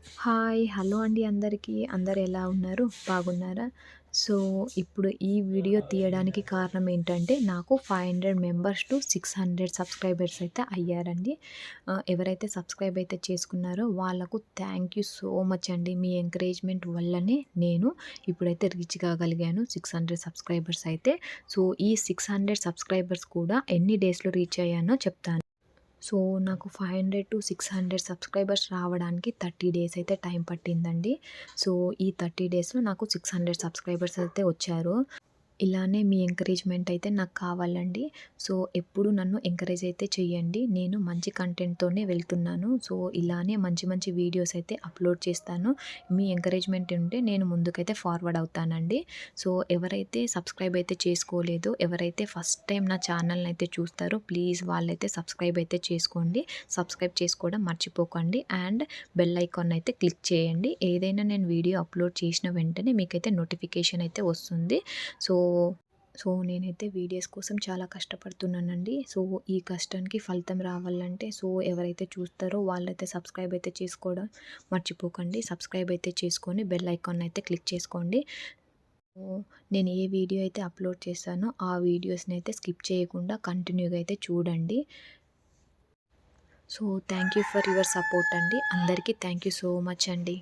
Hi! Hello అండి అందరికీ. అందరూ ఎలా ఉన్నారు? బాగున్నారా? సో, ఇప్పుడు ఈ వీడియో తీయడానికి కారణం ఏంటంటే, నాకు 500 మెంబర్స్ టు 600 సబ్స్క్రైబర్స్ అయితే అయ్యారండి. ఎవరైతే సబ్స్క్రైబ్ అయితే చేసుకున్నారో వాళ్ళకు థ్యాంక్ యూ సో మచ్ అండి. మీ ఎంకరేజ్‌మెంట్ వల్లనే నేను ఇప్పుడైతే రీచ్ కాగలిగాను 600 సబ్స్క్రైబర్స్ అయితే. సో, ఈ 600 సబ్స్క్రైబర్స్ కూడా ఎన్ని డేస్‌లో రీచ్ అయ్యానో చెప్తాను. సో, నాకు 500-600 సబ్స్క్రైబర్స్ రావడానికి 30 డేస్ అయితే టైం పట్టిందండి. సో, ఈ 30 డేస్‌లో నాకు 600 సబ్స్క్రైబర్స్ అయితే వచ్చారు. ఇలానే మీ ఎంకరేజ్‌మెంట్ అయితే నాకు కావాలండి. సో, ఎప్పుడు నన్ను ఎంకరేజ్ అయితే చేయండి. నేను మంచి కంటెంట్‌తోనే వెళ్తున్నాను. సో, ఇలానే మంచి మంచి వీడియోస్ అయితే అప్‌లోడ్ చేస్తాను. మీ ఎంకరేజ్‌మెంట్ ఉంటే నేను ముందుకైతే ఫార్వర్డ్ అవుతానండి. సో, ఎవరైతే సబ్స్క్రైబ్ అయితే చేసుకోలేదో, ఎవరైతే ఫస్ట్ టైం నా ఛానల్‌ని అయితే చూస్తారో ప్లీజ్ వాళ్ళైతే సబ్స్క్రైబ్ అయితే చేసుకోండి. సబ్స్క్రైబ్ చేసుకోవడం మర్చిపోకండి. అండ్ బెల్ ఐకాన్ అయితే క్లిక్ చేయండి. ఏదైనా నేను వీడియో అప్‌లోడ్ చేసిన వెంటనే మీకైతే నోటిఫికేషన్ అయితే వస్తుంది. సో, నేనైతే వీడియోస్ కోసం చాలా కష్టపడుతున్నానండి. సో, ఈ కష్టానికి ఫలితం రావాలంటే ఎవరైతే చూస్తారో వాళ్ళైతే సబ్స్క్రైబ్ అయితే చేసుకోవడం మర్చిపోకండి. సబ్స్క్రైబ్ అయితే చేసుకొని బెల్ ఐకాన్ అయితే క్లిక్ చేసుకోండి. సో, నేను ఏ వీడియో అయితే అప్‌లోడ్ చేశానో ఆ వీడియోస్‌ని అయితే స్కిప్ చేయకుండా కంటిన్యూగా అయితే చూడండి. So, thank you for your support అండి. అందరికీ థ్యాంక్ యూ సో మచ్ అండి.